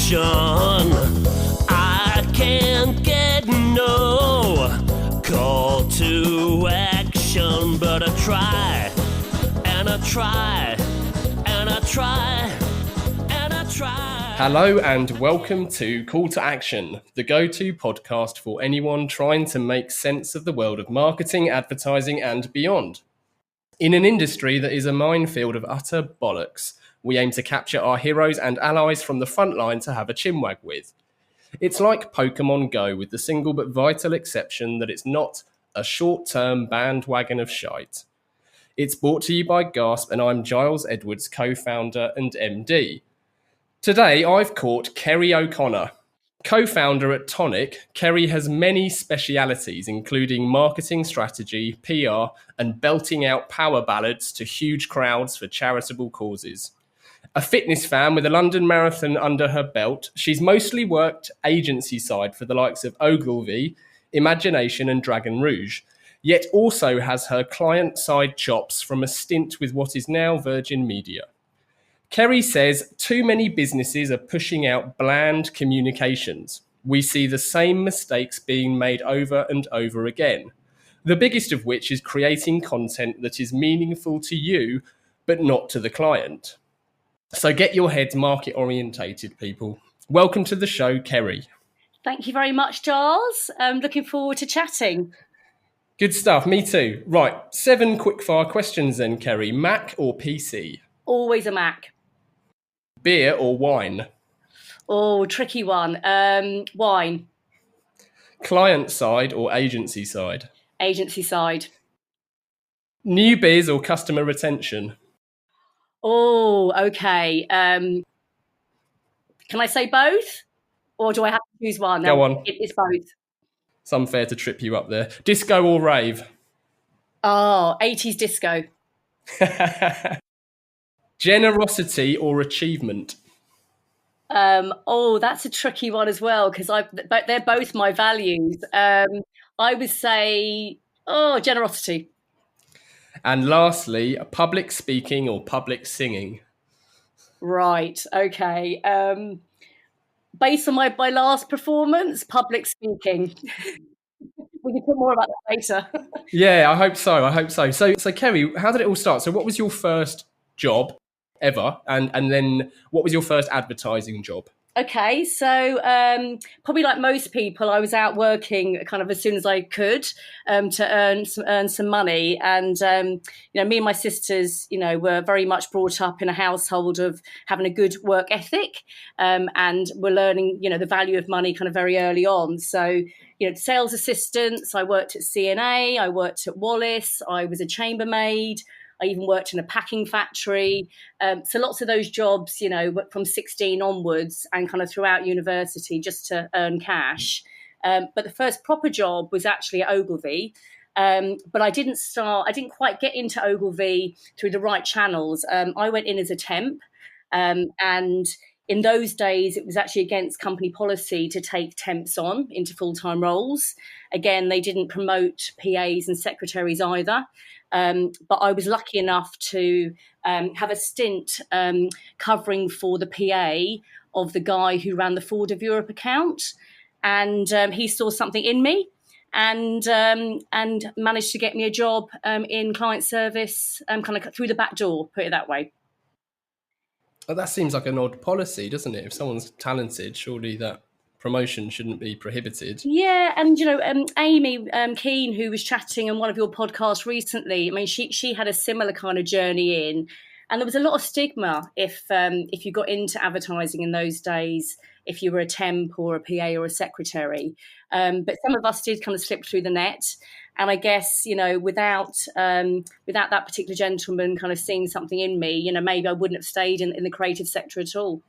action. I can't get no call to action, but I try, and I try, and I try, and I try. Hello and welcome to Call to Action, the go-to podcast for anyone trying to make sense of the world of marketing, advertising and beyond. In an industry that is a minefield of utter bollocks, we aim to capture our heroes and allies from the front line to have a chinwag with. It's like Pokemon Go with the single but vital exception that it's not a short-term bandwagon of shite. It's brought to you by Gasp and I'm Giles Edwards, co-founder and MD. Today, I've caught Kerry O'Connor. Co-founder at Tonic, Kerry has many specialities, including marketing strategy, PR, and belting out power ballads to huge crowds for charitable causes. A fitness fan with a London Marathon under her belt, she's mostly worked agency side for the likes of Ogilvy, Imagination, and Dragon Rouge, yet also has her client side chops from a stint with what is now Virgin Media. Kerry says too many businesses are pushing out bland communications. We see the same mistakes being made over and over again. The biggest of which is creating content that is meaningful to you, but not to the client. So get your heads market orientated, people. Welcome to the show, Kerry. Thank you very much, Giles. I'm looking forward to chatting. Good stuff, me too. Right, 7 quickfire questions then, Kerry. Mac or PC? Always a Mac. Beer or wine? Oh, tricky one. Wine. Client side or agency side? Agency side. New biz or customer retention? Oh, okay. Can I say both? Or do I have to choose one? Go on. It's both. It's unfair to trip you up there. Disco or rave? Oh, 80s disco. Generosity or achievement? That's a tricky one as well because they're both my values. I would say, generosity. And lastly, public speaking or public singing? Right, okay. Based on my last performance, public speaking. We can talk more about that later. Yeah, I hope so. So Kerry, how did it all start? So what was your first job ever? And then what was your first advertising job? Okay, so probably like most people, I was out working kind of as soon as I could to earn some money. And, me and my sisters, were very much brought up in a household of having a good work ethic and we're learning, the value of money kind of very early on. So, sales assistants, I worked at CNA, I worked at Wallace, I was a chambermaid. I even worked in a packing factory. So lots of those jobs, from 16 onwards and kind of throughout university just to earn cash. But the first proper job was actually at Ogilvy. But I didn't quite get into Ogilvy through the right channels. I went in as a temp. And in those days, it was actually against company policy to take temps on into full-time roles. Again, they didn't promote PAs and secretaries either. But I was lucky enough to have a stint covering for the PA of the guy who ran the Ford of Europe account. And he saw something in me and managed to get me a job in client service kind of through the back door, put it that way. Well, that seems like an odd policy, doesn't it? If someone's talented, surely that promotion shouldn't be prohibited. Yeah, and Amy Keane, who was chatting on one of your podcasts recently, I mean, she had a similar kind of journey in, and there was a lot of stigma if you got into advertising in those days, if you were a temp or a PA or a secretary. But some of us did kind of slip through the net. And I guess, without that particular gentleman kind of seeing something in me, maybe I wouldn't have stayed in the creative sector at all.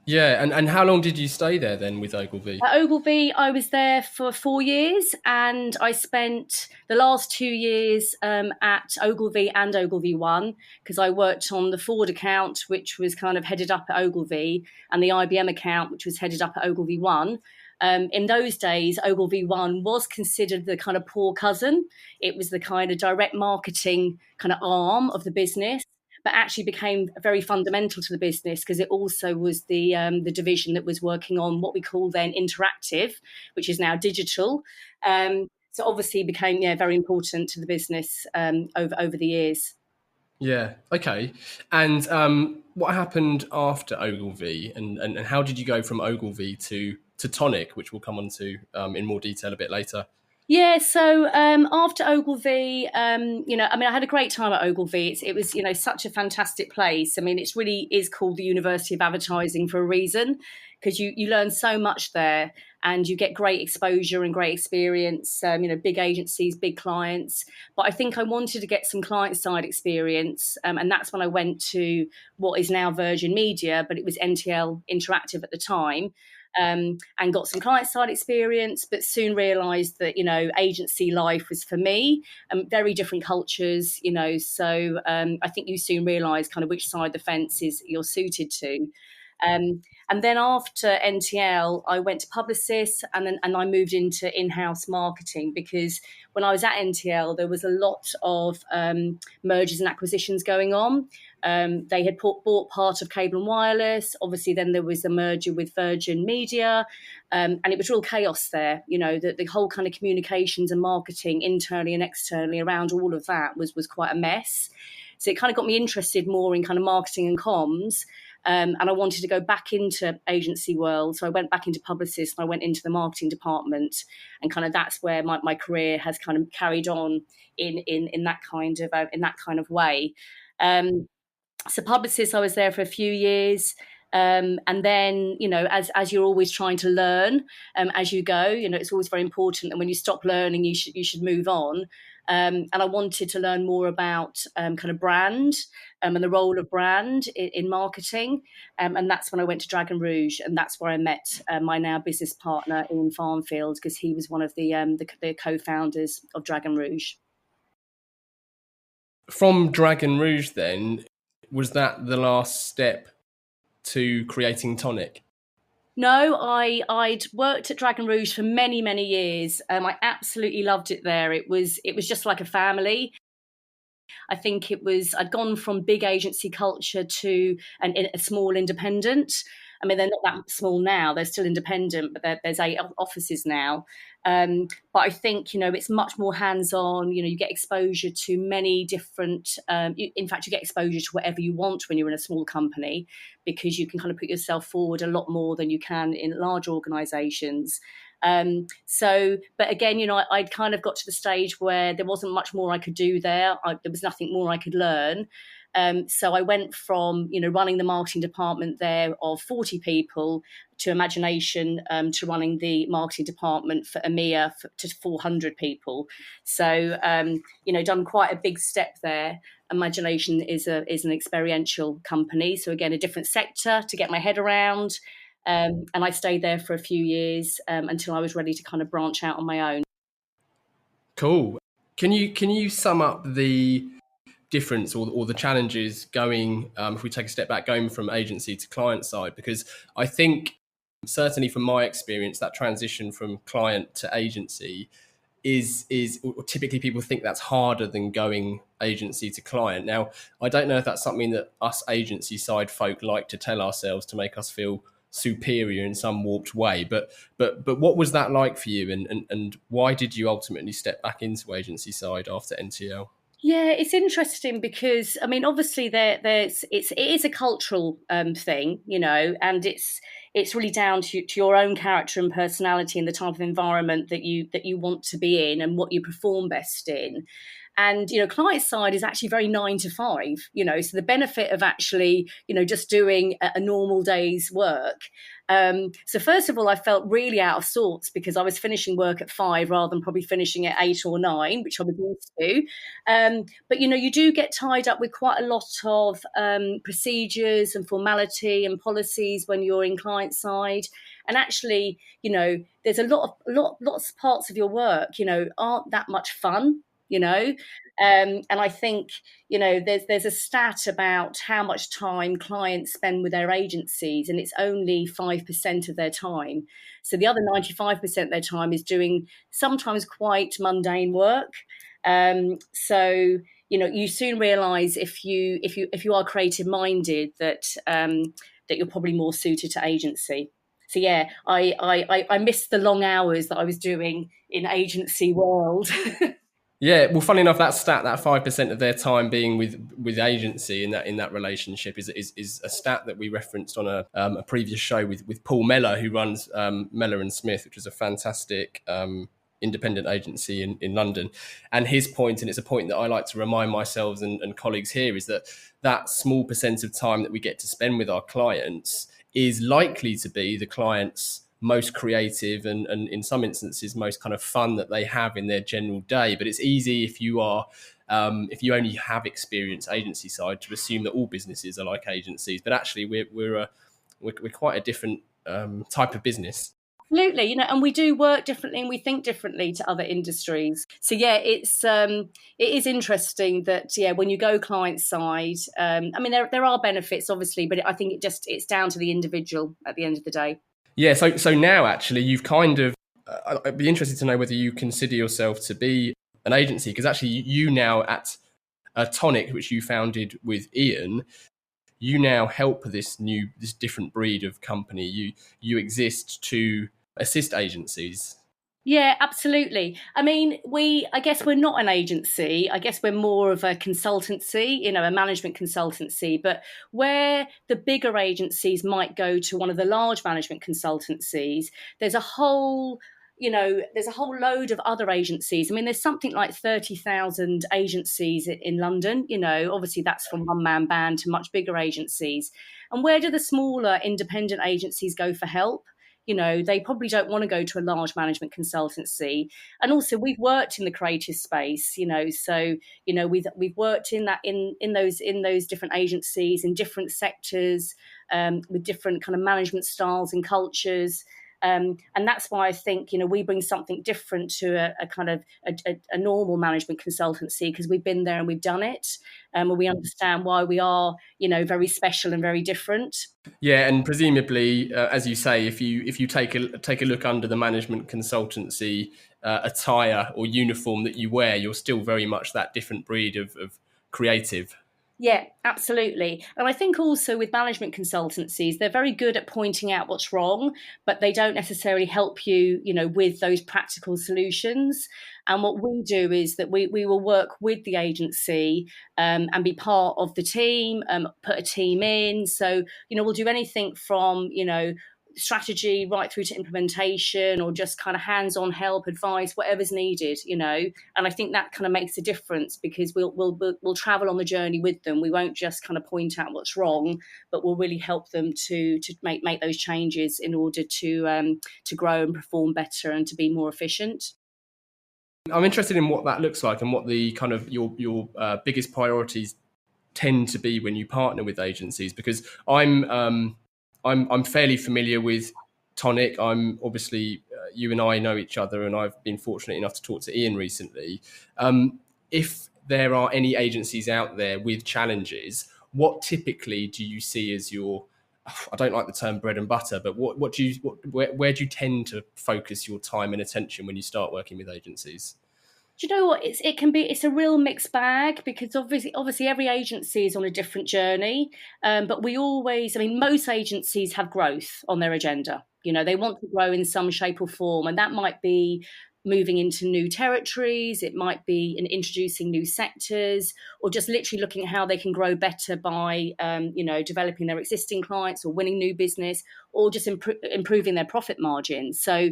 Yeah, and how long did you stay there then with Ogilvy? At Ogilvy, I was there for 4 years and I spent the last 2 years at Ogilvy and Ogilvy One because I worked on the Ford account, which was kind of headed up at Ogilvy, and the IBM account, which was headed up at Ogilvy One. In those days, Ogilvy One was considered the kind of poor cousin. It was the kind of direct marketing kind of arm of the business. but actually became very fundamental to the business because it also was the division that was working on what we call then interactive, which is now digital. So obviously became very important to the business over the years. Yeah. Okay. And what happened after Ogilvy, and how did you go from Ogilvy to Tonic, which we'll come on to in more detail a bit later? Yeah, so after Ogilvy, I had a great time at Ogilvy. It was, such a fantastic place. I mean, it really is called the University of Advertising for a reason, because you learn so much there and you get great exposure and great experience, big agencies, big clients. But I think I wanted to get some client-side experience, and that's when I went to what is now Virgin Media, but it was NTL Interactive at the time. And got some client-side experience, but soon realised that, agency life was for me, very different cultures, so I think you soon realise kind of which side of the fence is you're suited to. And then after NTL, I went to Publicis and I moved into in-house marketing, because when I was at NTL, there was a lot of mergers and acquisitions going on. They had bought part of Cable and Wireless. Obviously, then there was a merger with Virgin Media, and it was real chaos there. The whole kind of communications and marketing internally and externally around all of that was quite a mess. So it kind of got me interested more in kind of marketing and comms. And I wanted to go back into agency world. So I went back into Publicis and I went into the marketing department, and kind of that's where my career has kind of carried on in that kind of way. So Publicis, I was there for a few years. And then, as you're always trying to learn as you go, it's always very important that when you stop learning, you should move on. And I wanted to learn more about kind of brand and the role of brand in marketing. And that's when I went to Dragon Rouge, and that's where I met my now business partner in Farnfield, because he was one of the co-founders of Dragon Rouge. From Dragon Rouge, then, was that the last step to creating Tonic? No, I'd worked at Dragon Rouge for many, many years. I absolutely loved it there. It was just like a family. I think I'd gone from big agency culture to a small independent. I mean, they're not that small now. They're still independent, but there's 8 offices now. But I think, it's much more hands-on. You get exposure to many different, in fact, you get exposure to whatever you want when you're in a small company, because you can kind of put yourself forward a lot more than you can in large organisations. But again, I'd kind of got to the stage where there wasn't much more I could do there. There was nothing more I could learn. So I went from, running the marketing department there of 40 people to Imagination, to running the marketing department for EMEA to 400 people. So, done quite a big step there. Imagination is an experiential company. So again, a different sector to get my head around. And I stayed there for a few years until I was ready to kind of branch out on my own. Cool. Can you sum up the difference or the challenges going, if we take a step back, going from agency to client side? Because I think, certainly from my experience, that transition from client to agency is typically people think that's harder than going agency to client. Now, I don't know if that's something that us agency side folk like to tell ourselves to make us feel superior in some warped way, but what was that like for you, and why did you ultimately step back into agency side after NTL? Yeah, it's interesting because, I mean, obviously it is a cultural thing, and it's really down to your own character and personality and the type of environment that you want to be in and what you perform best in. And, client side is actually very 9 to 5, so the benefit of actually, just doing a normal day's work. So first of all, I felt really out of sorts because I was finishing work at 5 rather than probably finishing at 8 or 9, which I was used to. But, you do get tied up with quite a lot of procedures and formality and policies when you're in client side. And actually, there's lots of parts of your work, aren't that much fun. And I think, there's a stat about how much time clients spend with their agencies, and it's only 5% of their time. So the other 95% of their time is doing sometimes quite mundane work. So, you soon realise if you are creative minded that you're probably more suited to agency. So yeah, I missed the long hours that I was doing in agency world. Yeah, well, funny enough, that stat, that 5% of their time being with agency in that relationship is a stat that we referenced on a previous show with Paul Mellor, who runs Mellor and Smith, which is a fantastic independent agency in London. And his point, and it's a point that I like to remind myself and colleagues here, is that small percent of time that we get to spend with our clients is likely to be the client's most creative and in some instances most kind of fun that they have in their general day. But it's easy if you are if you only have experience agency side to assume that all businesses are like agencies, but actually we're quite a different type of business. Absolutely, and we do work differently and we think differently to other industries. So yeah, it is interesting that when you go client side, there are benefits obviously, but I think it's down to the individual at the end of the day. Yeah, so now actually you've kind of, I'd be interested to know whether you consider yourself to be an agency, because actually you now at Tonic, which you founded with Ian, you now help this different breed of company. You exist to assist agencies. Yeah, absolutely. I guess we're not an agency. I guess we're more of a consultancy, a management consultancy. But where the bigger agencies might go to one of the large management consultancies, there's a whole load of other agencies. There's something like 30,000 agencies in London. Obviously that's from one-man band to much bigger agencies. And where do the smaller independent agencies go for help? They probably don't want to go to a large management consultancy. And also we've worked in the creative space, so, we've worked in those different agencies in different sectors, with different kind of management styles and cultures. And that's why I think, we bring something different to a kind of a normal management consultancy, because we've been there and we've done it, and we understand why we are, very special and very different. Yeah, and presumably, as you say, if you take a look under the management consultancy attire or uniform that you wear, you're still very much that different breed of creative. Yeah, absolutely. And I think also with management consultancies, they're very good at pointing out what's wrong, but they don't necessarily help you, with those practical solutions. And what we do is that we will work with the agency and be part of the team, put a team in. So, we'll do anything from, strategy right through to implementation, or just kind of hands-on help, advice, whatever's needed, and I think that kind of makes a difference, because we'll travel on the journey with them. We won't just kind of point out what's wrong, but we'll really help them to make those changes in order to grow and perform better and to be more efficient. I'm interested in what that looks like and what the kind of your biggest priorities tend to be when you partner with agencies, because I'm fairly familiar with Tonic. I'm obviously, you and I know each other, and I've been fortunate enough to talk to Ian recently. If there are any agencies out there with challenges, what typically do you see as your, I don't like the term bread and butter, but where do you tend to focus your time and attention when you start working with agencies? Do you know what? It's a real mixed bag, because obviously every agency is on a different journey. But most agencies have growth on their agenda. They want to grow in some shape or form, and that might be moving into new territories. It might be in introducing new sectors, or just literally looking at how they can grow better by, developing their existing clients or winning new business, or just improving their profit margins. So,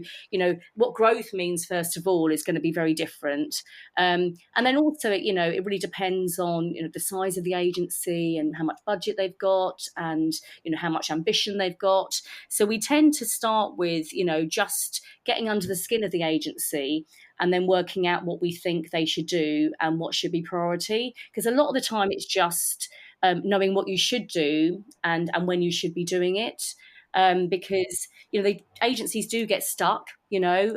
what growth means, first of all, is going to be very different. And then also, it really depends on, the size of the agency and how much budget they've got, and, how much ambition they've got. So we tend to start with, just getting under the skin of the agency, and then working out what we think they should do and what should be priority. Because a lot of the time it's just knowing what you should do and when you should be doing it. because the agencies do get stuck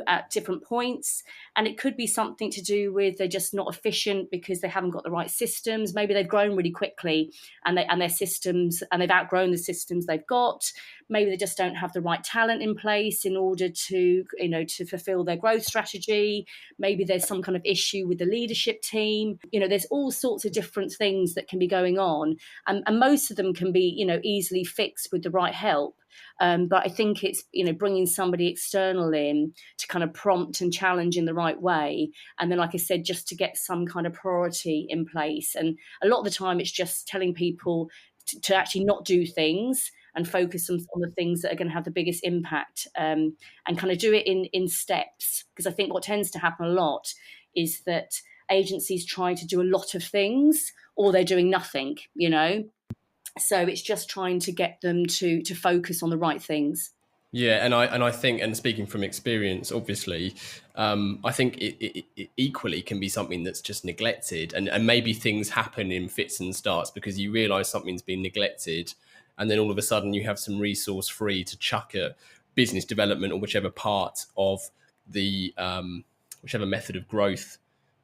at different points, and it could be something to do with they're just not efficient because they haven't got the right systems. Maybe they've grown really quickly and their systems, and they've outgrown the systems they've got. Maybe they just don't have the right talent in place in order to to fulfill their growth strategy. Maybe there's some kind of issue with the leadership team. There's all sorts of different things that can be going on, and most of them can be easily fixed with the right help. But I think it's bringing somebody external in to kind of prompt and challenge in the right way, and then, like I said, just to get some kind of priority in place. And a lot of the time, it's just telling people to actually not do things and focus on the things that are going to have the biggest impact, and kind of do it in steps. Because I think what tends to happen a lot is that agencies try to do a lot of things, or they're doing nothing. So it's just trying to get them to focus on the right things. Yeah, and I think, and speaking from experience, obviously, I think it equally can be something that's just neglected, and maybe things happen in fits and starts because you realise something's been neglected, and then all of a sudden you have some resource free to chuck at business development or whichever part of the whichever method of growth,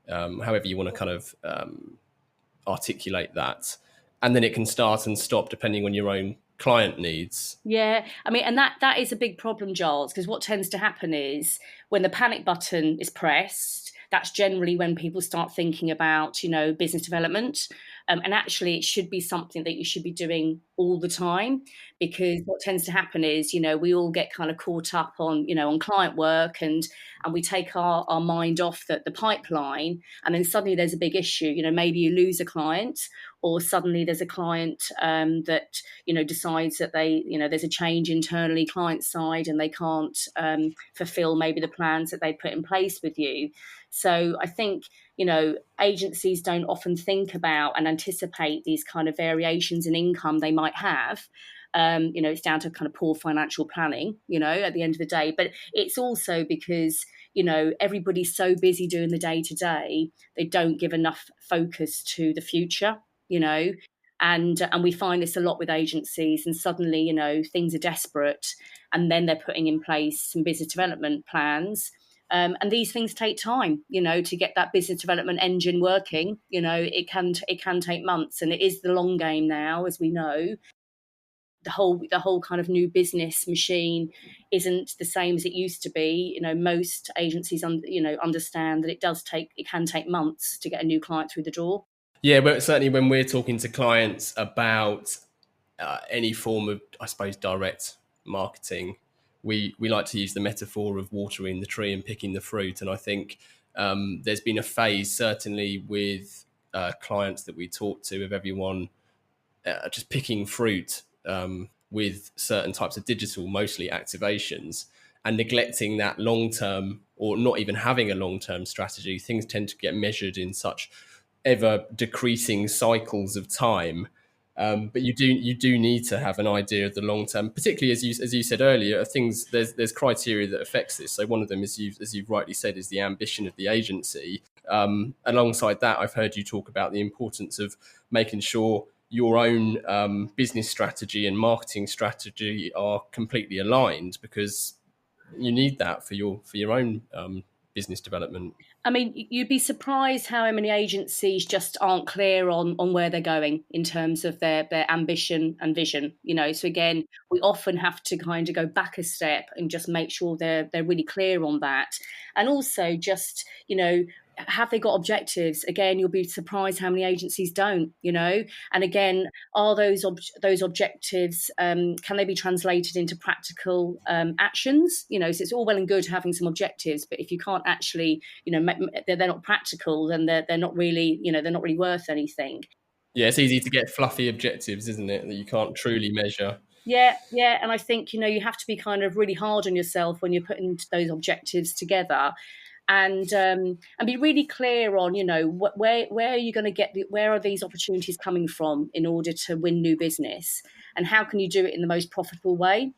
however you want to kind of articulate that. And then it can start and stop depending on your own client needs. Yeah, I mean, and that is a big problem, Giles, because what tends to happen is when the panic button is pressed, that's generally when people start thinking about, business development. And actually, it should be something that you should be doing all the time, because what tends to happen is, we all get kind of caught up on, on client work, and we take our mind off the pipeline, and then suddenly there's a big issue. Maybe you lose a client, or suddenly there's a client that, decides that there's a change internally client side and they can't fulfill maybe the plans that they put in place with you. So I think, agencies don't often think about and anticipate these kind of variations in income they might have. It's down to kind of poor financial planning, at the end of the day. But it's also because, everybody's so busy doing the day to day, they don't give enough focus to the future, and we find this a lot with agencies, and suddenly, things are desperate, and then they're putting in place some business development plans. And these things take time, to get that business development engine working. It can take months, and it is the long game now, as we know. The whole kind of new business machine isn't the same as it used to be. Most agencies, understand that it can take months to get a new client through the door. Yeah, but certainly when we're talking to clients about any form of, I suppose, direct marketing, we like to use the metaphor of watering the tree and picking the fruit. And I think there's been a phase, certainly with clients that we talk to, of everyone just picking fruit with certain types of digital, mostly activations, and neglecting that long-term, or not even having a long-term strategy. Things tend to get measured in such ever decreasing cycles of time. But you do need to have an idea of the long term, particularly as you said earlier. Things there's criteria that affects this. So one of them, as you've rightly said, is the ambition of the agency. Alongside that, I've heard you talk about the importance of making sure your own business strategy and marketing strategy are completely aligned, because you need that for your own business development. I mean, you'd be surprised how many agencies just aren't clear on where they're going in terms of their ambition and vision. So again, we often have to kind of go back a step and just make sure they're really clear on that. And also just, have they got objectives? Again, you'll be surprised how many agencies don't, And again, are those objectives, can they be translated into practical actions? So it's all well and good having some objectives, but if you can't actually, they're not practical, then they're not really, they're not really worth anything. Yeah, it's easy to get fluffy objectives, isn't it, that you can't truly measure. Yeah. And I think, you have to be kind of really hard on yourself when you're putting those objectives together. And be really clear on, where are you going to get where are these opportunities coming from in order to win new business, and how can you do it in the most profitable way?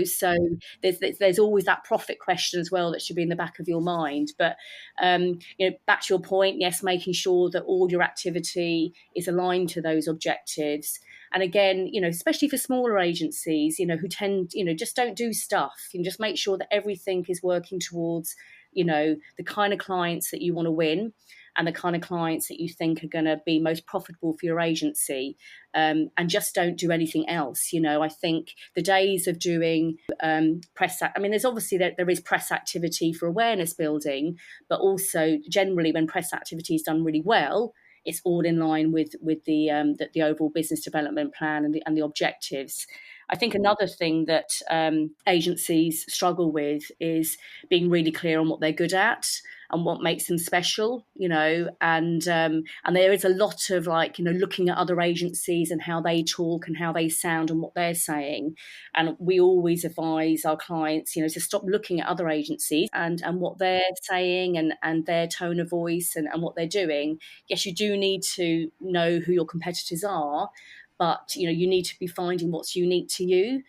So there's always that profit question as well that should be in the back of your mind. But back to your point, yes, making sure that all your activity is aligned to those objectives. And again, especially for smaller agencies, who tend, just don't do stuff. Just make sure that everything is working towards, the kind of clients that you want to win and the kind of clients that you think are going to be most profitable for your agency, and just don't do anything else. I think the days of doing there's obviously there is press activity for awareness building, but also generally when press activity is done really well, it's all in line with the overall business development plan and the objectives. I think another thing that agencies struggle with is being really clear on what they're good at and what makes them special, and there is a lot of looking at other agencies and how they talk and how they sound and what they're saying. And we always advise our clients, to stop looking at other agencies and what they're saying and their tone of voice and what they're doing. Yes, you do need to know who your competitors are, but you need to be finding what's unique to you.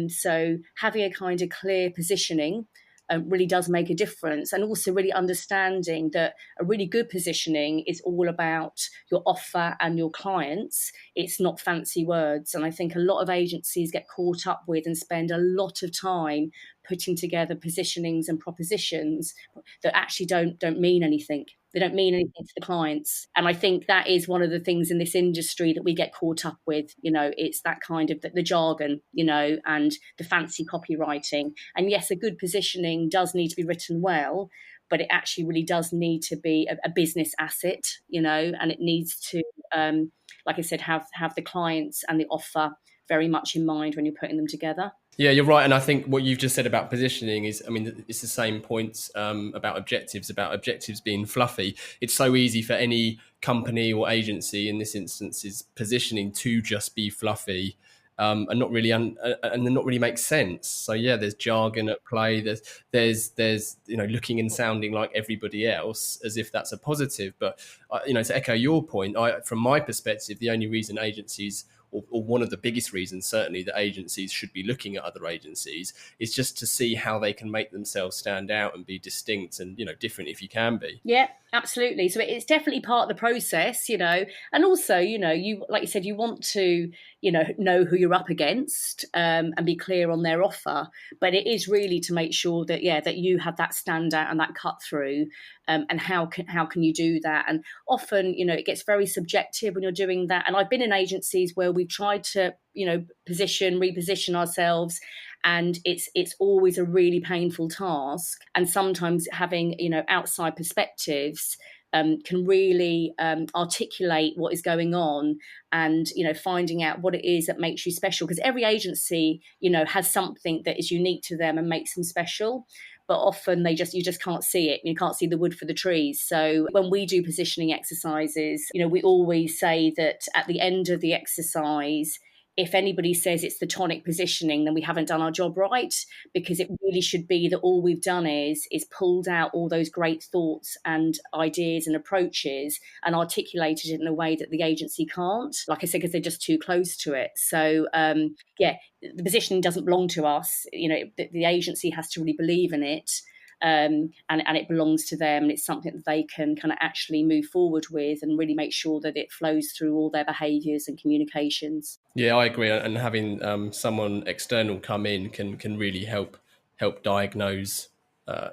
So having a kind of clear positioning really does make a difference, and also really understanding that a really good positioning is all about your offer and your clients. It's not fancy words. And I think a lot of agencies get caught up with and spend a lot of time putting together positionings and propositions that actually don't mean anything. They don't mean anything to the clients. And I think that is one of the things in this industry that we get caught up with. It's that kind of the jargon, and the fancy copywriting. And yes, a good positioning does need to be written well, but it actually really does need to be a business asset, and it needs to, like I said, have the clients and the offer very much in mind when you're putting them together. Yeah, you're right. And I think what you've just said about positioning is, it's the same points about objectives being fluffy. It's so easy for any company or agency, in this instance, is positioning to just be fluffy and not really and not really make sense. So yeah, there's jargon at play. There's looking and sounding like everybody else, as if that's a positive. But to echo your point, from my perspective, the only reason agencies, or one of the biggest reasons, certainly, that agencies should be looking at other agencies is just to see how they can make themselves stand out and be distinct and, different if you can be. Yeah, absolutely. So it's definitely part of the process, and also, you, like you said, you want to, know who you're up against and be clear on their offer. But it is really to make sure that, that you have that standout and that cut through. And how can you do that? And often, it gets very subjective when you're doing that. And I've been in agencies where we've tried to, reposition ourselves, and it's always a really painful task. And sometimes having, outside perspectives can really articulate what is going on, and finding out what it is that makes you special, because every agency has something that is unique to them and makes them special. But often you just can't see it. You can't see the wood for the trees. So when we do positioning exercises, we always say that at the end of the exercise, if anybody says it's the tonic positioning, then we haven't done our job right, because it really should be that all we've done is pulled out all those great thoughts and ideas and approaches and articulated it in a way that the agency can't, like I said, because they're just too close to it. So, the positioning doesn't belong to us. The agency has to really believe in it. And it belongs to them, and it's something that they can kind of actually move forward with and really make sure that it flows through all their behaviours and communications. Yeah, I agree. And having someone external come in can really help diagnose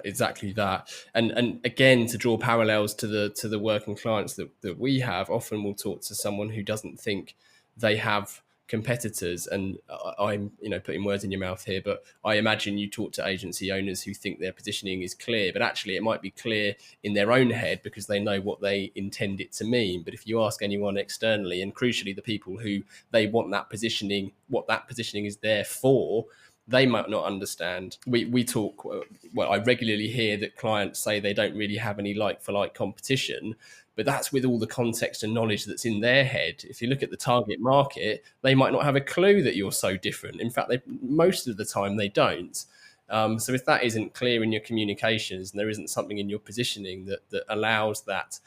exactly that. And again, to draw parallels to the working clients that we have, often we'll talk to someone who doesn't think they have competitors, and I'm putting words in your mouth here, but I imagine you talk to agency owners who think their positioning is clear, but actually it might be clear in their own head because they know what they intend it to mean. But if you ask anyone externally, and crucially the people who they want that positioning, what that positioning is there for, they might not understand. We talk, well, I regularly hear that clients say they don't really have any like-for-like competition, but that's with all the context and knowledge that's in their head. If you look at the target market, they might not have a clue that you're so different. In fact, most of the time they don't. So if that isn't clear in your communications, and there isn't something in your positioning that allows that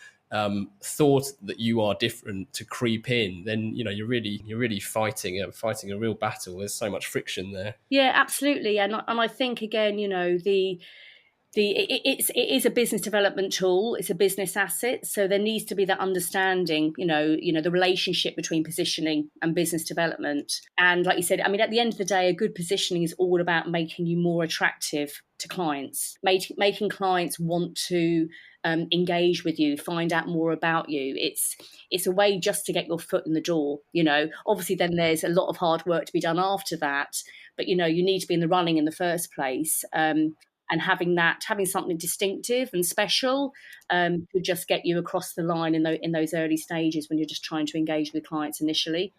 thought that you are different to creep in, then you're really fighting a real battle. There's so much friction there. Yeah, absolutely. And I think again, It is a business development tool. It's a business asset. So there needs to be that understanding, the relationship between positioning and business development. And like you said, I mean, at the end of the day, a good positioning is all about making you more attractive to clients, making clients want to engage with you, find out more about you. It's a way just to get your foot in the door. Obviously then there's a lot of hard work to be done after that, but you need to be in the running in the first place. And having something distinctive and special could just get you across the line in those early stages when you're just trying to engage with clients initially.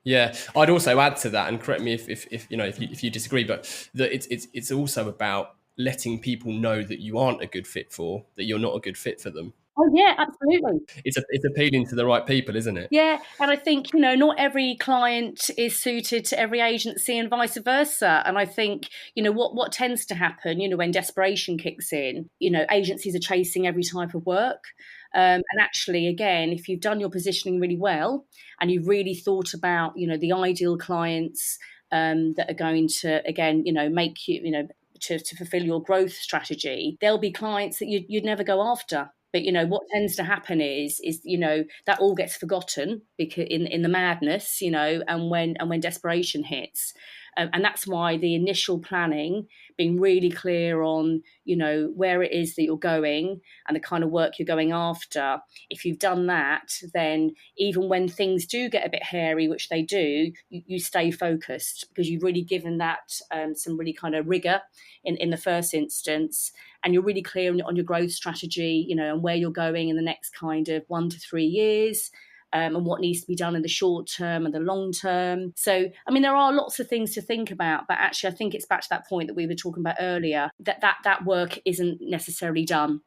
Yeah, I'd also add to that, and correct me if you disagree, but that it's also about letting people know that you aren't a good fit that you're not a good fit for them. Oh yeah, absolutely. It's appealing to the right people, isn't it? Yeah, and I think not every client is suited to every agency, and vice versa. And I think what tends to happen, when desperation kicks in, agencies are chasing every type of work. And actually, again, if you've done your positioning really well and you've really thought about the ideal clients that are going to again make you to fulfill your growth strategy, there'll be clients that you'd never go after. But what tends to happen is that all gets forgotten because in the madness, and when desperation hits, and that's why the initial planning, being really clear on where it is that you're going and the kind of work you're going after. If you've done that, then even when things do get a bit hairy, which they do, you stay focused because you've really given that some really kind of rigor in the first instance. And you're really clear on your growth strategy, and where you're going in the next kind of 1 to 3 years, and what needs to be done in the short term and the long term. So, I mean, there are lots of things to think about, but actually I think it's back to that point that we were talking about earlier, that work isn't necessarily done.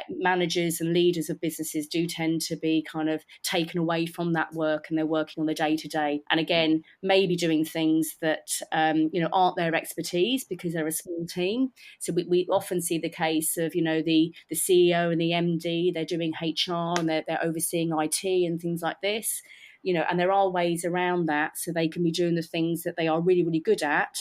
Managers and leaders of businesses do tend to be kind of taken away from that work, and they're working on the day-to-day. And again, maybe doing things that, aren't their expertise because they're a small team. So we often see the case of, the CEO and the MD, they're doing HR and they're overseeing IT and things like this, and there are ways around that so they can be doing the things that they are really, really good at,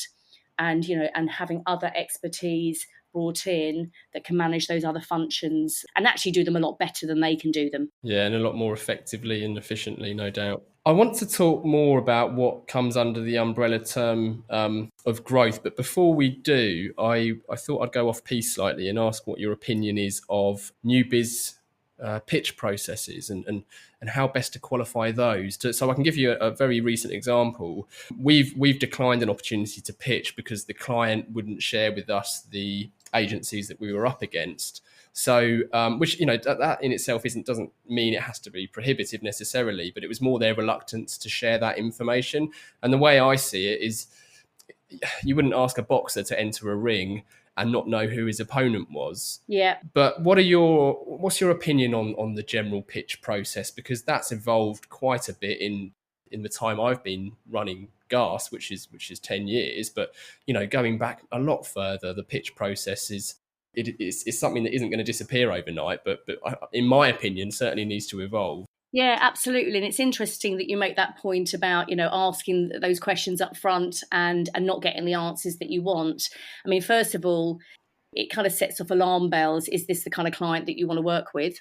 and and having other expertise brought in that can manage those other functions and actually do them a lot better than they can do them. Yeah, and a lot more effectively and efficiently, no doubt. I want to talk more about what comes under the umbrella term of growth. But before we do, I thought I'd go off piece slightly and ask what your opinion is of new biz pitch processes and how best to qualify those. So I can give you a very recent example. We've declined an opportunity to pitch because the client wouldn't share with us the agencies that we were up against. So, which, that in itself doesn't mean it has to be prohibitive necessarily, but it was more their reluctance to share that information. And the way I see it is, you wouldn't ask a boxer to enter a ring and not know who his opponent was. Yeah. But what's your opinion on the general pitch process? Because that's evolved quite a bit in the time I've been running GAS, which is 10 years. But, going back a lot further, the pitch process is something that isn't going to disappear overnight, but in my opinion, certainly needs to evolve. Yeah, absolutely. And it's interesting that you make that point about, asking those questions up front and not getting the answers that you want. I mean, first of all, it kind of sets off alarm bells. Is this the kind of client that you want to work with?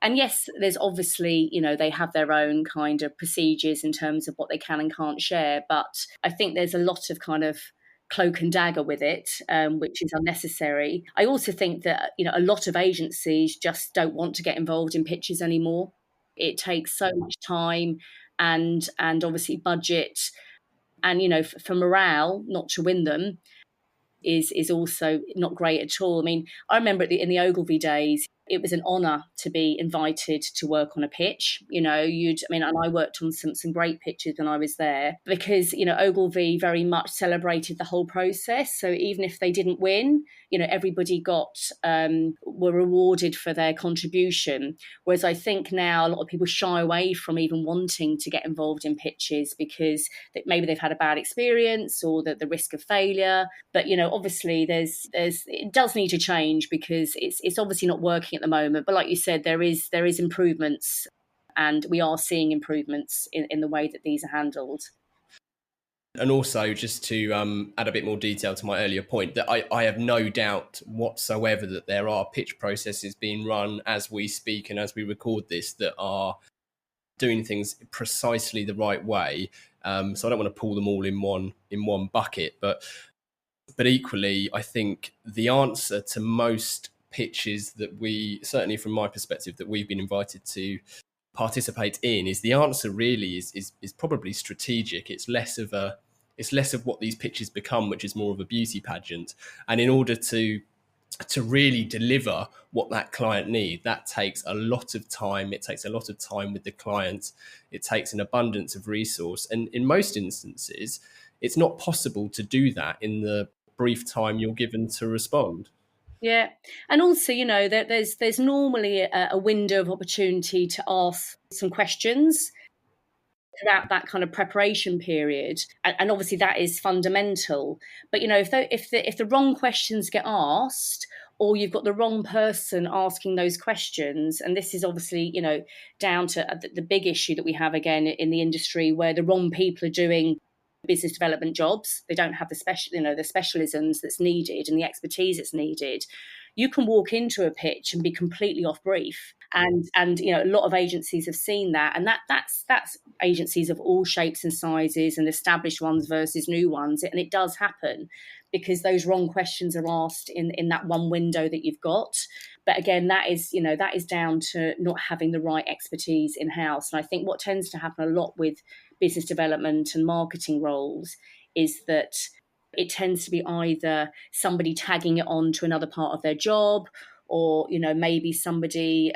And yes, there's obviously, they have their own kind of procedures in terms of what they can and can't share. But I think there's a lot of kind of cloak and dagger with it, which is unnecessary. I also think that, a lot of agencies just don't want to get involved in pitches anymore. It takes so much time and obviously budget, and for morale not to win them is also not great at all. I mean, I remember in the Ogilvy days, it was an honour to be invited to work on a pitch. And I worked on some great pitches when I was there because, Ogilvy very much celebrated the whole process. So even if they didn't win, everybody were rewarded for their contribution. Whereas I think now a lot of people shy away from even wanting to get involved in pitches because maybe they've had a bad experience or the risk of failure. But, obviously it does need to change because it's obviously not working at the moment. But like you said, there is improvements, and we are seeing improvements in the way that these are handled. And also, just to add a bit more detail to my earlier point, that I have no doubt whatsoever that there are pitch processes being run as we speak and as we record this that are doing things precisely the right way. So I don't want to pull them all in one bucket, but equally, I think the answer to most pitches that we, certainly from my perspective, that we've been invited to participate in, is the answer really is probably strategic. It's less of what these pitches become, which is more of a beauty pageant. And in order to really deliver what that client needs, that takes a lot of time. It takes a lot of time with the client. It takes an abundance of resource. And in most instances, it's not possible to do that in the brief time you're given to respond. Yeah, and also, there's normally a window of opportunity to ask some questions throughout that kind of preparation period, and obviously that is fundamental. But if the wrong questions get asked, or you've got the wrong person asking those questions, and this is obviously down to the big issue that we have again in the industry, where the wrong people are doing business development jobs. They don't have the specialisms that's needed and the expertise that's needed. You can walk into a pitch and be completely off brief, and a lot of agencies have seen that, and that's agencies of all shapes and sizes, and established ones versus new ones, and it does happen because those wrong questions are asked in that one window that you've got. But again, that is down to not having the right expertise in house. And I think what tends to happen a lot with business development and marketing roles is that it tends to be either somebody tagging it on to another part of their job, or maybe somebody,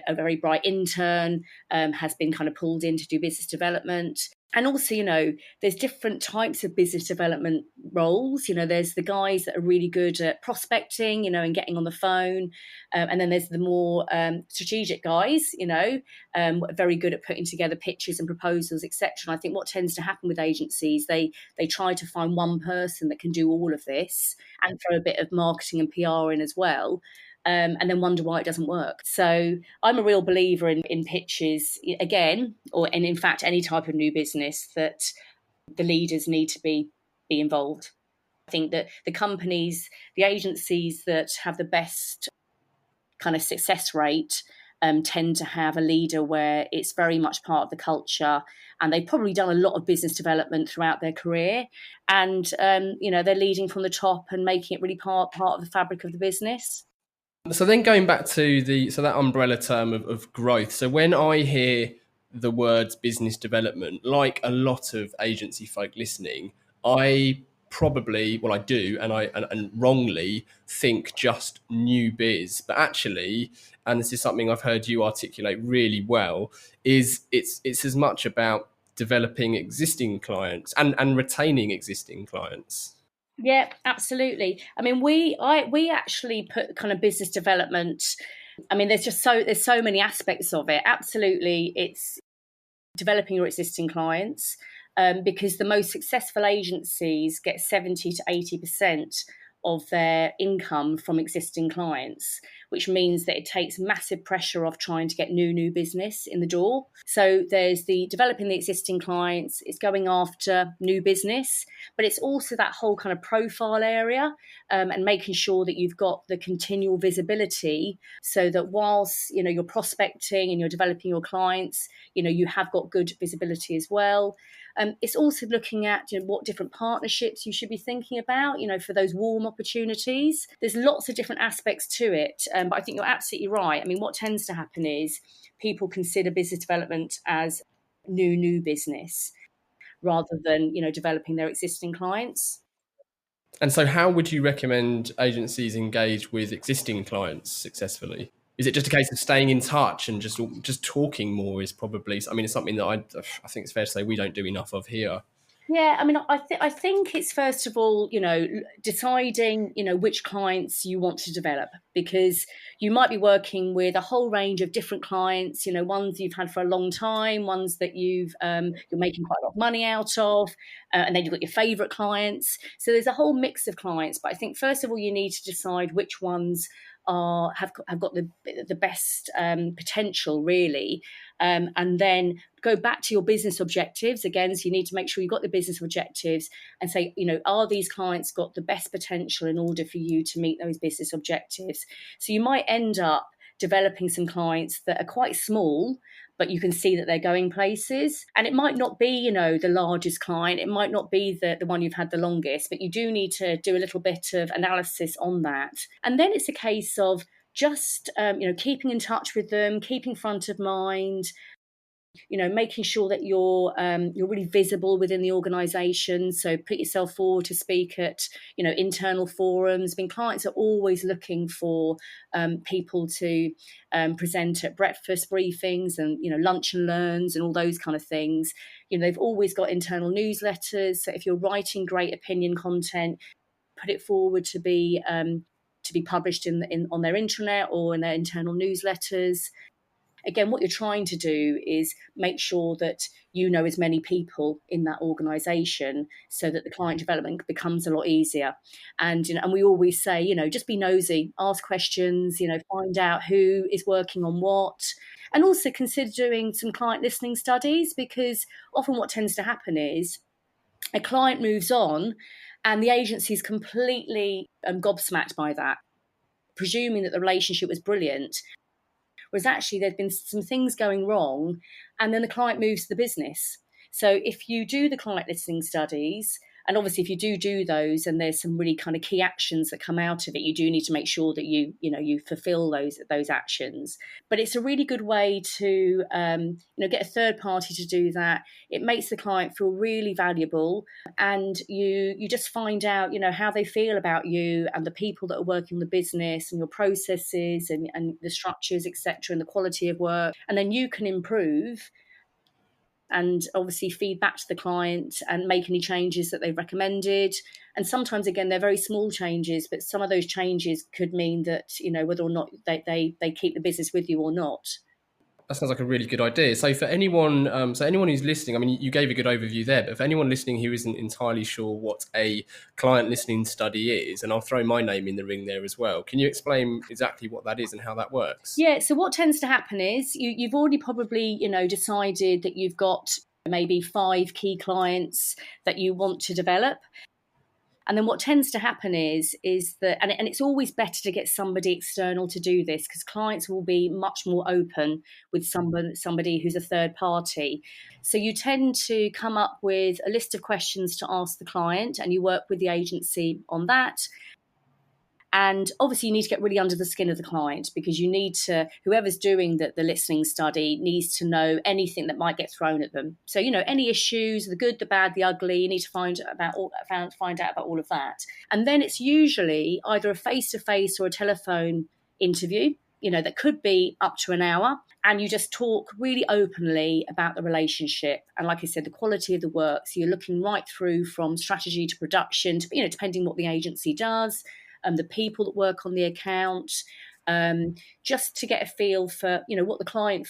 a very bright intern, has been kind of pulled in to do business development. And also, there's different types of business development roles. There's the guys that are really good at prospecting, and getting on the phone. And then there's the more strategic guys, very good at putting together pitches and proposals, etc. And I think what tends to happen with agencies, they try to find one person that can do all of this and throw a bit of marketing and PR in as well. And then wonder why it doesn't work. So I'm a real believer in pitches, again, and in fact, any type of new business, that the leaders need to be involved. I think that the companies, the agencies that have the best kind of success rate tend to have a leader where it's very much part of the culture, and they've probably done a lot of business development throughout their career, and they're leading from the top and making it really part of the fabric of the business. So then going back to that umbrella term of growth. So when I hear the words business development, like a lot of agency folk listening, I do, and wrongly think just new biz. But actually, and this is something I've heard you articulate really well, is it's as much about developing existing clients and retaining existing clients. Yeah, absolutely. I mean, we actually put kind of business development. I mean, there's so many aspects of it. Absolutely, it's developing your existing clients, because the most successful agencies get 70 to 80% of their income from existing clients, which means that it takes massive pressure off trying to get new business in the door. So there's the developing the existing clients, it's going after new business, but it's also that whole kind of profile area, and making sure that you've got the continual visibility, so that whilst you're prospecting and you're developing your clients, you have got good visibility as well. It's also looking at what different partnerships you should be thinking about, for those warm opportunities. There's lots of different aspects to it, but I think you're absolutely right. I mean, what tends to happen is people consider business development as new business rather than, developing their existing clients. And so how would you recommend agencies engage with existing clients successfully? Is it just a case of staying in touch and just talking more is probably, I mean, it's something that I think it's fair to say we don't do enough of here. Yeah, I mean, I think it's first of all, deciding, which clients you want to develop, because you might be working with a whole range of different clients, ones you've had for a long time, ones that you're making quite a lot of money out of, and then you've got your favourite clients. So there's a whole mix of clients. But I think first of all, you need to decide which ones have got the best potential, really. And then go back to your business objectives again. So you need to make sure you've got the business objectives and say, are these clients got the best potential in order for you to meet those business objectives? So you might end up developing some clients that are quite small, but you can see that they're going places. And it might not be, the largest client. It might not be the one you've had the longest, but you do need to do a little bit of analysis on that. And then it's a case of just, keeping in touch with them, keeping front of mind, making sure that you're really visible within the organisation. So put yourself forward to speak at, internal forums. I mean, clients are always looking for people to present at breakfast briefings and, lunch and learns and all those kind of things. They've always got internal newsletters. So if you're writing great opinion content, put it forward to be published on their intranet or in their internal newsletters. Again, what you're trying to do is make sure that you know as many people in that organisation so that the client development becomes a lot easier. And and we always say, just be nosy, ask questions, find out who is working on what. And also consider doing some client listening studies, because often what tends to happen is a client moves on and the agency is completely gobsmacked by that, presuming that the relationship was brilliant. Whereas actually there'd been some things going wrong, and then the client moves to the business. So if you do the client listening studies, and obviously if you do those and there's some really kind of key actions that come out of it, you do need to make sure that you fulfill those actions. But it's a really good way to get a third party to do that. It makes the client feel really valuable, and you just find out how they feel about you and the people that are working on the business and your processes and the structures, etc., and the quality of work. And then you can improve and obviously feed back to the client and make any changes that they've recommended. And sometimes, again, they're very small changes, but some of those changes could mean that, whether or not they keep the business with you or not. That sounds like a really good idea. So for anyone, anyone who's listening, I mean, you gave a good overview there, but for anyone listening who isn't entirely sure what a client listening study is, and I'll throw my name in the ring there as well, can you explain exactly what that is and how that works? Yeah, so what tends to happen is you've already probably, decided that you've got maybe 5 key clients that you want to develop. And then what tends to happen is that, and it's always better to get somebody external to do this, because clients will be much more open with somebody who's a third party. So you tend to come up with a list of questions to ask the client, and you work with the agency on that. And obviously you need to get really under the skin of the client, because you need to, whoever's doing the listening study needs to know anything that might get thrown at them. So, any issues, the good, the bad, the ugly, you need to find out about all of that. And then it's usually either a face-to-face or a telephone interview, that could be up to an hour. And you just talk really openly about the relationship. And like I said, the quality of the work. So you're looking right through from strategy to production, to, depending what the agency does. The people that work on the account, just to get a feel for, what the client,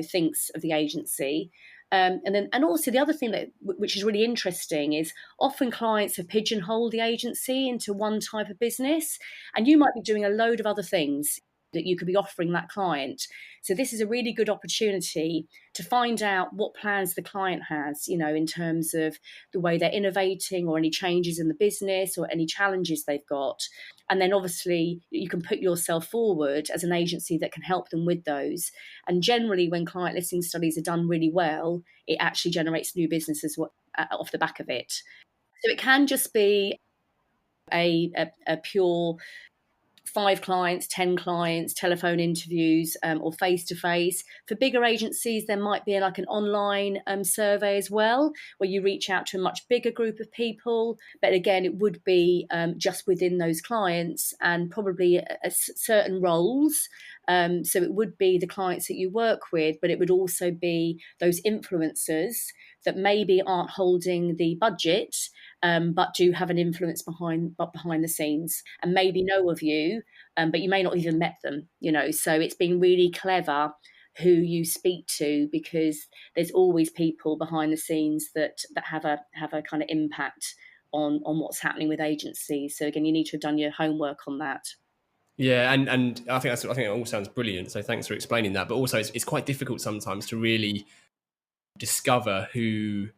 thinks of the agency. And also the other thing which is really interesting is often clients have pigeonholed the agency into one type of business, and you might be doing a load of other things that you could be offering that client. So this is a really good opportunity to find out what plans the client has, in terms of the way they're innovating or any changes in the business or any challenges they've got. And then obviously you can put yourself forward as an agency that can help them with those. And generally when client listening studies are done really well, it actually generates new businesses off the back of it. So it can just be a pure 5 clients, 10 clients, telephone interviews, or face-to-face. For bigger agencies, there might be like an online survey as well, where you reach out to a much bigger group of people. But again, it would be just within those clients and probably certain roles. So it would be the clients that you work with, but it would also be those influencers that maybe aren't holding the budget, but do have an influence behind the scenes and maybe know of you, but you may not even met them, So it's been really clever who you speak to, because there's always people behind the scenes that have a kind of impact on what's happening with agencies. So again, you need to have done your homework on that. Yeah, and I think it all sounds brilliant. So thanks for explaining that. But also, it's quite difficult sometimes to really discover who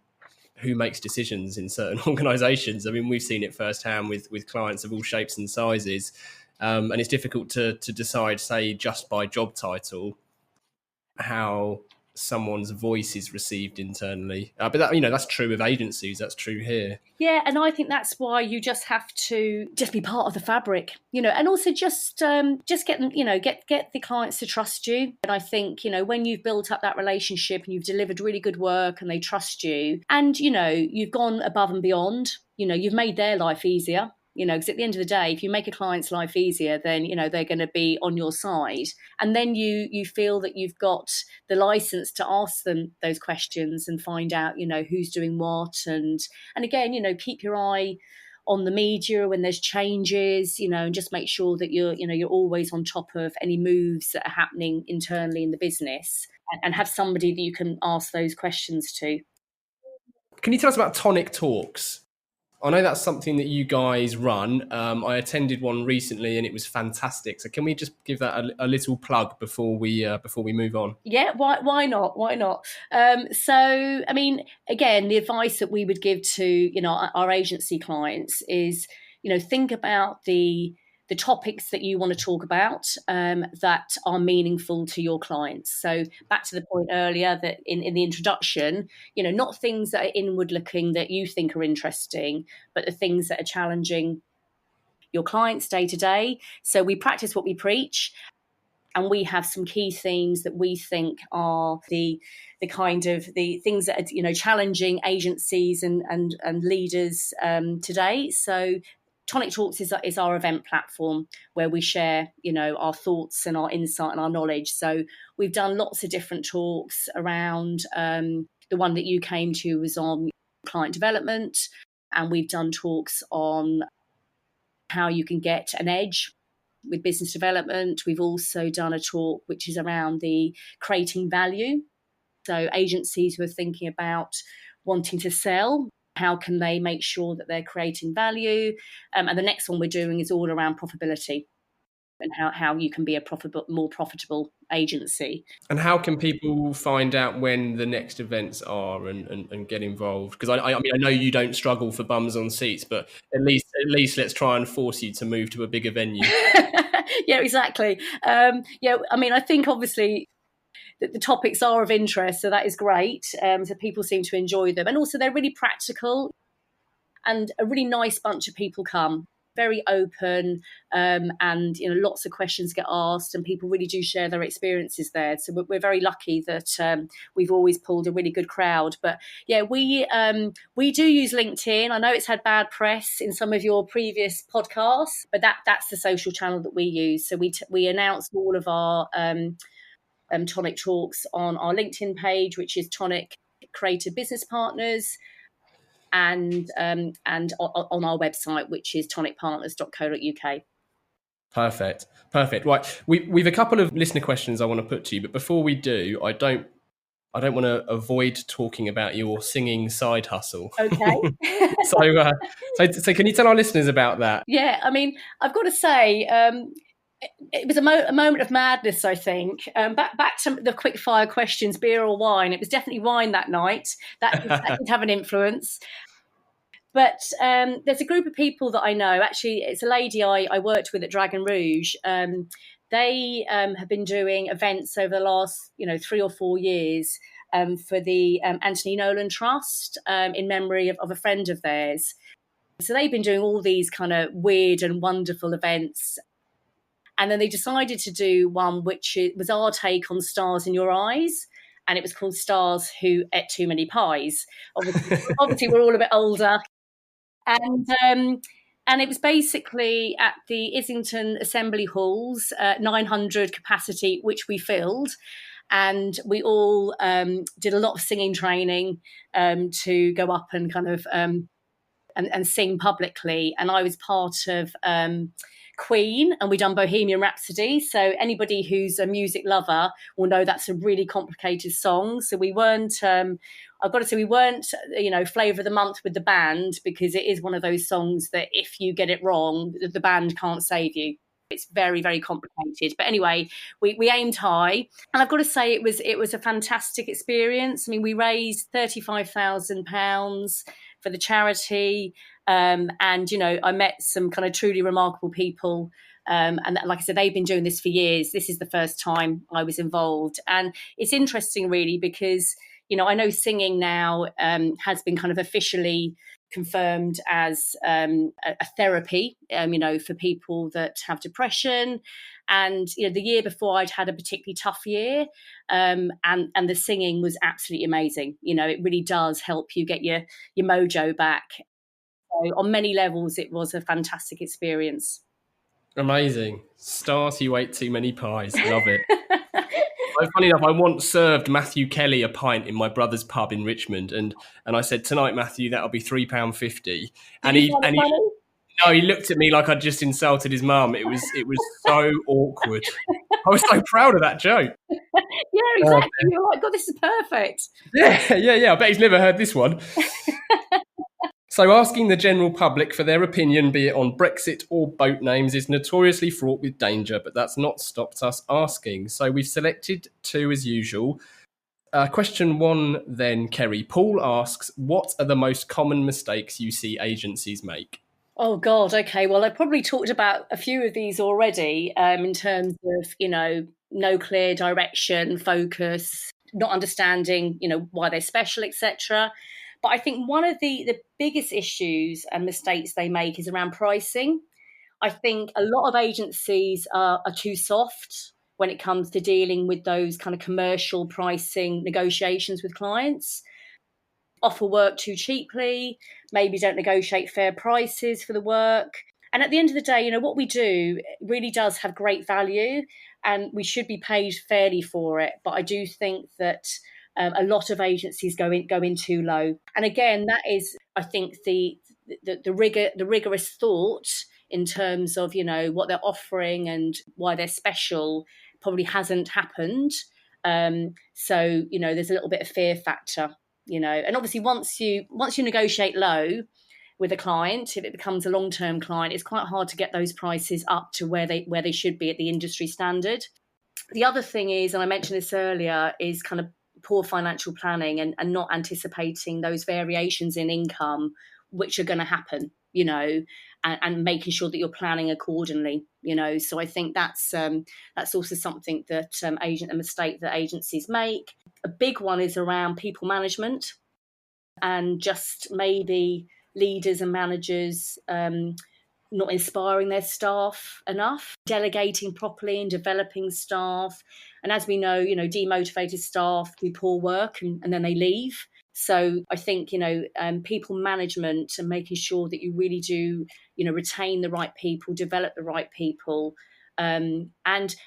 makes decisions in certain organisations. I mean, we've seen it firsthand with clients of all shapes and sizes, and it's difficult to decide, say, just by job title, how someone's voice is received internally. But that, that's true of agencies. That's true here. Yeah, and I think that's why you just have to just be part of the fabric, and also just get them, get the clients to trust you. And I think, when you've built up that relationship and you've delivered really good work and they trust you, and you've gone above and beyond, you've made their life easier. Because at the end of the day, if you make a client's life easier, then, they're going to be on your side. And then you feel that you've got the license to ask them those questions and find out, who's doing what. And again, keep your eye on the media when there's changes, and just make sure that you're always on top of any moves that are happening internally in the business, and have somebody that you can ask those questions to. Can you tell us about Tonic Talks? I know that's something that you guys run. I attended one recently and it was fantastic. So can we just give that a little plug before we move on? Yeah, why not? Why not? So, I mean, again, the advice that we would give to our agency clients is think about the topics that you want to talk about that are meaningful to your clients. So back to the point earlier that in the introduction, not things that are inward looking that you think are interesting, but the things that are challenging your clients day to day. So we practice what we preach. And we have some key themes that we think are the kind of the things that are challenging agencies and leaders today. So Tonic Talks is our event platform where we share, our thoughts and our insight and our knowledge. So we've done lots of different talks around. The one that you came to was on client development, and we've done talks on how you can get an edge with business development. We've also done a talk which is around the creating value. So agencies who are thinking about wanting to sell, how can they make sure that they're creating value? And the next one we're doing is all around profitability and how you can be a more profitable agency. And how can people find out when the next events are and get involved? Because I mean, I know you don't struggle for bums on seats, but at least let's try and force you to move to a bigger venue. Yeah, exactly. I mean, I think obviously the topics are of interest, so that is great. So people seem to enjoy them, and also they're really practical, and a really nice bunch of people come, very open, and lots of questions get asked, and people really do share their experiences there. So we're very lucky that we've always pulled a really good crowd. But yeah, we do use LinkedIn. I know it's had bad press in some of your previous podcasts, but that's the social channel that we use. So we announce all of our Tonic Talks on our LinkedIn page, which is Tonic Creative Business Partners, and on our website, which is tonicpartners.co.uk. Perfect. Right, we've a couple of listener questions I want to put to you, but before we do, I don't want to avoid talking about your singing side hustle. Okay. So can you tell our listeners about that? Yeah, I mean, I've got to say, it was a moment of madness, I think. Back to the quick fire questions, beer or wine. It was definitely wine that night. That did have an influence. But there's a group of people that I know. Actually, it's a lady I worked with at Dragon Rouge. They have been doing events over the last 3 or 4 years for the Anthony Nolan Trust in memory of a friend of theirs. So they've been doing all these kind of weird and wonderful events. And then they decided to do one which was our take on Stars in Your Eyes. And it was called Stars Who Ate Too Many Pies. Obviously we're all a bit older. And it was basically at the Islington Assembly Hall's 900 capacity, which we filled. And we all did a lot of singing training to go up and kind of and sing publicly. And I was part of Queen, and we done Bohemian Rhapsody. So anybody who's a music lover will know that's a really complicated song. So we weren't, I've got to say, we weren't, flavour of the month with the band, because it is one of those songs that if you get it wrong, the band can't save you. It's very, very complicated. But anyway, we aimed high. And I've got to say it was a fantastic experience. I mean, we raised £35,000 for the charity. And, I met some kind of truly remarkable people. And like I said, they've been doing this for years. This is the first time I was involved. And it's interesting, really, because, I know singing now has been kind of officially confirmed as a therapy, for people that have depression. And, the year before I'd had a particularly tough year, and the singing was absolutely amazing. It really does help you get your mojo back. So on many levels, it was a fantastic experience. Amazing. Stars, you ate too many pies. Love it. Funny enough, I once served Matthew Kelly a pint in my brother's pub in Richmond, and I said, "Tonight, Matthew, that'll be £3.50." And he looked at me like I'd just insulted his mum. It was so awkward. I was so proud of that joke. Yeah, exactly. You're like, God, this is perfect. Yeah. I bet he's never heard this one. So asking the general public for their opinion, be it on Brexit or boat names, is notoriously fraught with danger, but that's not stopped us asking. So we've selected two as usual. Question one then, Kerry. Paul asks, what are the most common mistakes you see agencies make? Oh, God. Okay. Well, I've probably talked about a few of these already in terms of, no clear direction, focus, not understanding, why they're special, etc. But I think one of the biggest issues and mistakes they make is around pricing. I think a lot of agencies are too soft when it comes to dealing with those kind of commercial pricing negotiations with clients. Offer work too cheaply, maybe don't negotiate fair prices for the work. And at the end of the day, what we do really does have great value and we should be paid fairly for it. But I do think that a lot of agencies go in too low. And again, that is, I think, the rigorous thought in terms of, what they're offering and why they're special probably hasn't happened. So, there's a little bit of fear factor, and obviously once you negotiate low with a client, if it becomes a long-term client, it's quite hard to get those prices up to where they should be at the industry standard. The other thing is, and I mentioned this earlier, is kind of poor financial planning and not anticipating those variations in income which are going to happen, and making sure that you're planning accordingly, So I think that's also something that a mistake that agencies make. A big one is around people management and just maybe leaders and managers not inspiring their staff enough, delegating properly and developing staff. And as we know, demotivated staff do poor work and then they leave. So I think, people management and making sure that you really do, retain the right people, develop the right people, and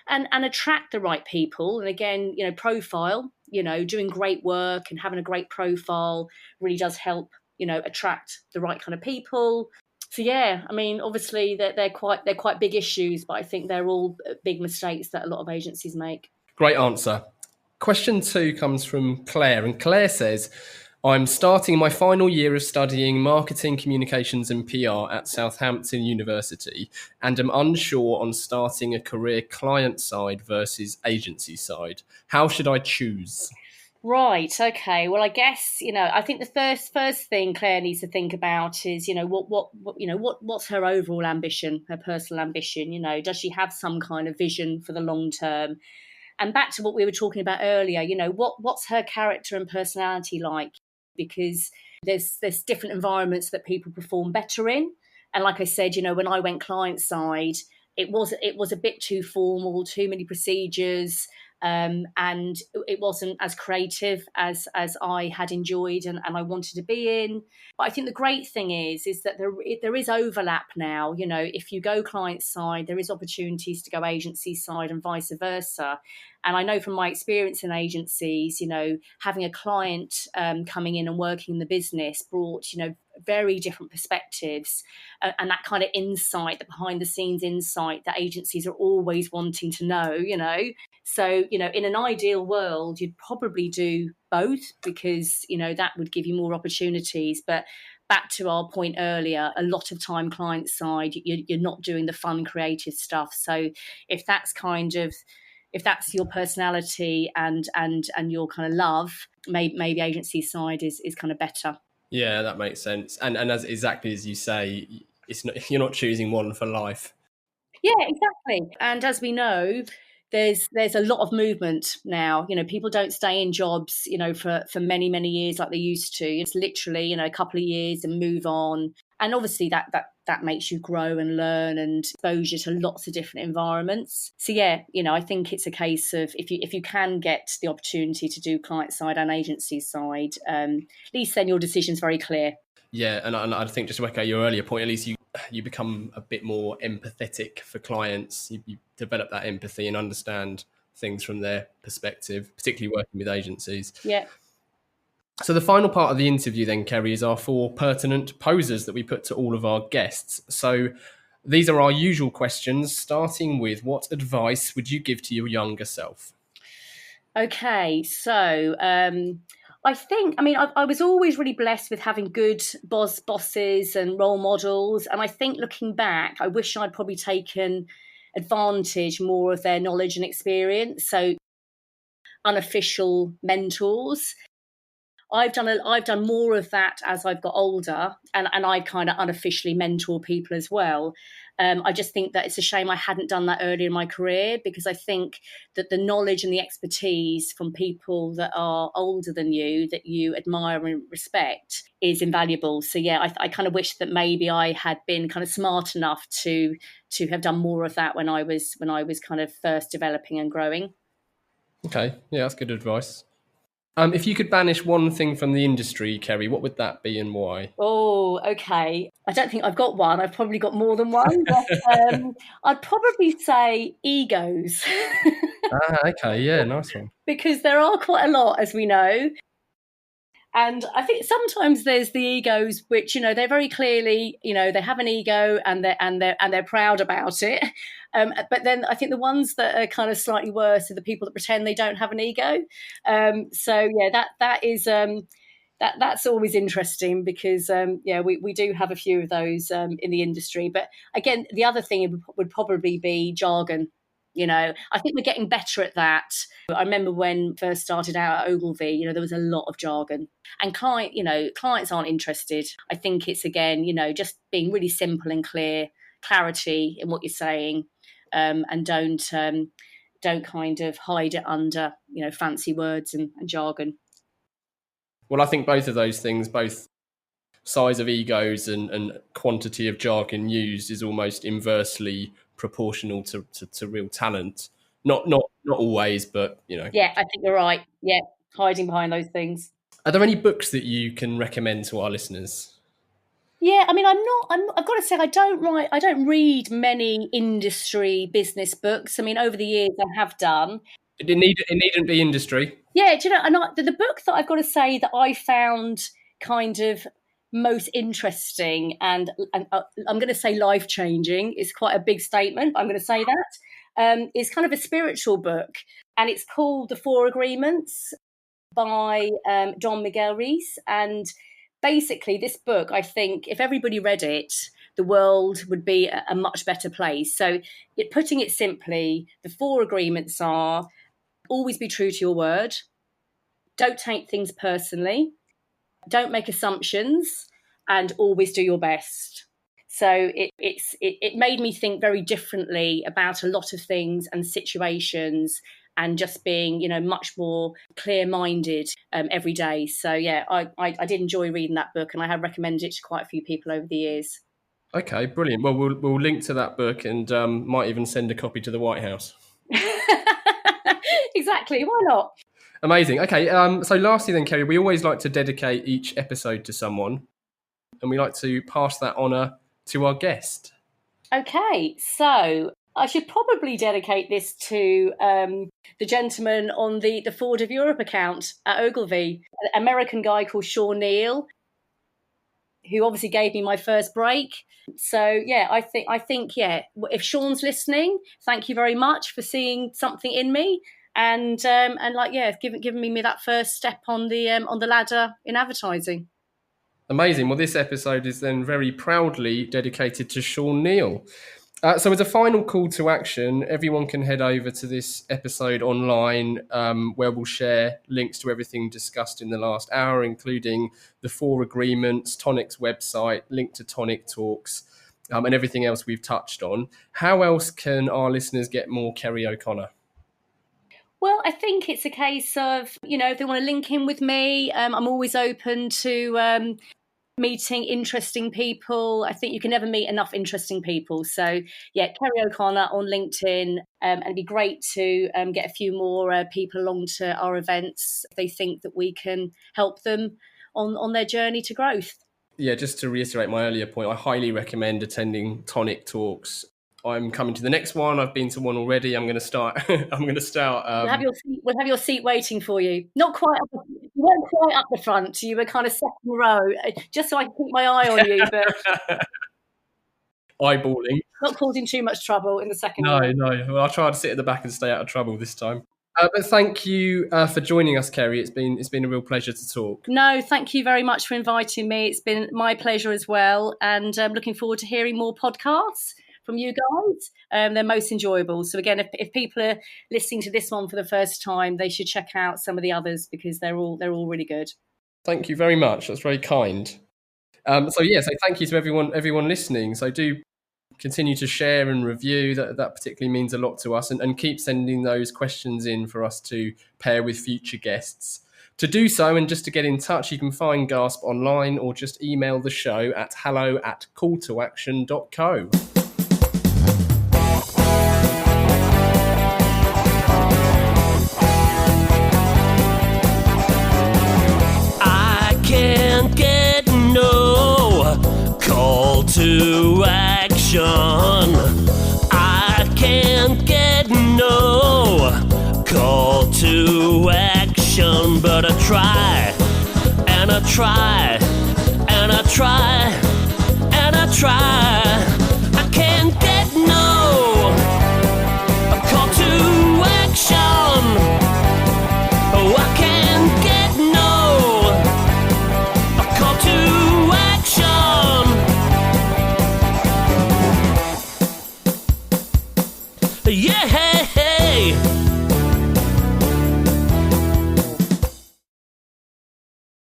attract the right people. And again, profile, doing great work and having a great profile really does help, attract the right kind of people. So yeah, I mean, obviously they're quite big issues, but I think they're all big mistakes that a lot of agencies make. Great answer. Question two comes from Claire, and Claire says, I'm starting my final year of studying marketing, communications and PR at Southampton University and am unsure on starting a career client side versus agency side. How should I choose? Right. Okay. Well, I guess, I think the first thing Claire needs to think about is, what's her overall ambition, her personal ambition? Does she have some kind of vision for the long term? And back to what we were talking about earlier, what's her character and personality like? Because there's different environments that people perform better in. And like I said, when I went client side, it was a bit too formal, too many procedures. And it wasn't as creative as I had enjoyed and I wanted to be in. But I think the great thing is that there is overlap now. If you go client side, there is opportunities to go agency side and vice versa. And I know from my experience in agencies, having a client coming in and working in the business brought, very different perspectives and that kind of insight, the behind the scenes insight that agencies are always wanting to know, So, in an ideal world, you'd probably do both because, that would give you more opportunities. But back to our point earlier, a lot of time client side, you're not doing the fun creative stuff. So if that's your personality and your kind of love, maybe agency side is kind of better. Yeah, that makes sense. And as exactly as you say, you're not choosing one for life. Yeah, exactly. And as we know, there's a lot of movement now. People don't stay in jobs, for many, many years like they used to. It's literally, a couple of years and move on. And obviously that makes you grow and learn and exposure to lots of different environments. So yeah, I think it's a case of if you can get the opportunity to do client side and agency side, at least then your decision's very clear. Yeah, and I think just to echo your earlier point, at least you become a bit more empathetic for clients. You develop that empathy and understand things from their perspective, particularly working with agencies. Yeah. So the final part of the interview then, Kerry, is our 4 pertinent posers that we put to all of our guests. So these are our usual questions, starting with, what advice would you give to your younger self? Okay, so I was always really blessed with having good bosses and role models. And I think looking back, I wish I'd probably taken advantage more of their knowledge and experience. So unofficial mentors. I've done more of that as I've got older, and I kind of unofficially mentor people as well. I just think that it's a shame I hadn't done that earlier in my career, because I think that the knowledge and the expertise from people that are older than you, that you admire and respect, is invaluable. So yeah, I kind of wish that maybe I had been kind of smart enough to have done more of that when I was kind of first developing and growing. Okay, yeah, that's good advice. If you could banish one thing from the industry, Kerry, what would that be and why? Oh, okay. I don't think I've got one. I've probably got more than one. But I'd probably say egos. Okay, yeah, nice one. Because there are quite a lot, as we know. And I think sometimes there's the egos which, they're very clearly, they have an ego and they're proud about it. But then I think the ones that are kind of slightly worse are the people that pretend they don't have an ego. So yeah, that is that's always interesting, because we do have a few of those in the industry. But again, the other thing would probably be jargon. I think we're getting better at that. I remember when first started out at Ogilvy, there was a lot of jargon, and clients aren't interested. I think it's, again, just being really simple and clear, clarity in what you're saying, and don't kind of hide it under, fancy words and jargon. Well, I think both of those things, both size of egos and quantity of jargon used, is almost inversely proportional to real talent. Not always, but Yeah, I think you're right. Yeah, hiding behind those things. Are there any books that you can recommend to our listeners? Yeah, I've got to say, I don't read many industry business books. Over the years I have done. It needn't be industry. Yeah, do you know, and the book that I've got to say that I found kind of most interesting and I'm going to say life-changing, is quite a big statement, but I'm going to say that, is kind of a spiritual book, and it's called The 4 Agreements by Don Miguel Ruiz. And basically this book, I think if everybody read it, the world would be a much better place. So putting it simply, the 4 agreements are: always be true to your word, don't take things personally, don't make assumptions, and always do your best. So it made me think very differently about a lot of things and situations, and just being, much more clear-minded every day. So yeah, I did enjoy reading that book, and I have recommended it to quite a few people over the years. Okay, brilliant. Well, we'll link to that book, and might even send a copy to the White House. Exactly, why not? Amazing. Okay, so lastly then, Kerry, we always like to dedicate each episode to someone, and we like to pass that honour to our guest. Okay, so I should probably dedicate this to the gentleman on the Ford of Europe account at Ogilvy, an American guy called Sean Neal, who obviously gave me my first break. So yeah, I think if Sean's listening, thank you very much for seeing something in me, and giving me that first step on the ladder in advertising. Amazing. Well, this episode is then very proudly dedicated to Sean Neal. So as a final call to action, everyone can head over to this episode online where we'll share links to everything discussed in the last hour, including the 4 agreements, Tonic's website, link to Tonic Talks, and everything else we've touched on. How else can our listeners get more Kerry O'Connor? Well, I think it's a case of, if they want to link in with me, I'm always open to meeting interesting people. I think you can never meet enough interesting people. So, yeah, Kerry O'Connor on LinkedIn. And it'd be great to get a few more people along to our events if they think that we can help them on their journey to growth. Yeah, just to reiterate my earlier point, I highly recommend attending Tonic Talks. I'm coming to the next one. I've been to one already. I'm going to start. We'll have your seat waiting for you. Not quite. You weren't quite up the front. You were kind of second row, just so I can keep my eye on you. But eyeballing. Not causing too much trouble in the second row. No. Well, I'll try to sit at the back and stay out of trouble this time. But thank you for joining us, Kerry. It's been a real pleasure to talk. No, thank you very much for inviting me. It's been my pleasure as well, and I'm looking forward to hearing more podcasts from you guys. They're most enjoyable. So again, if people are listening to this one for the first time, they should check out some of the others because they're all really good. Thank you very much. That's very kind. So thank you to everyone listening. So do continue to share and review. That particularly means a lot to us, and keep sending those questions in for us to pair with future guests. To do so, and just to get in touch, you can find Gasp online or just email the show at hello@calltoaction.co. Can't get no call to action. I can't get no call to action, but I try and I try and I try and I try.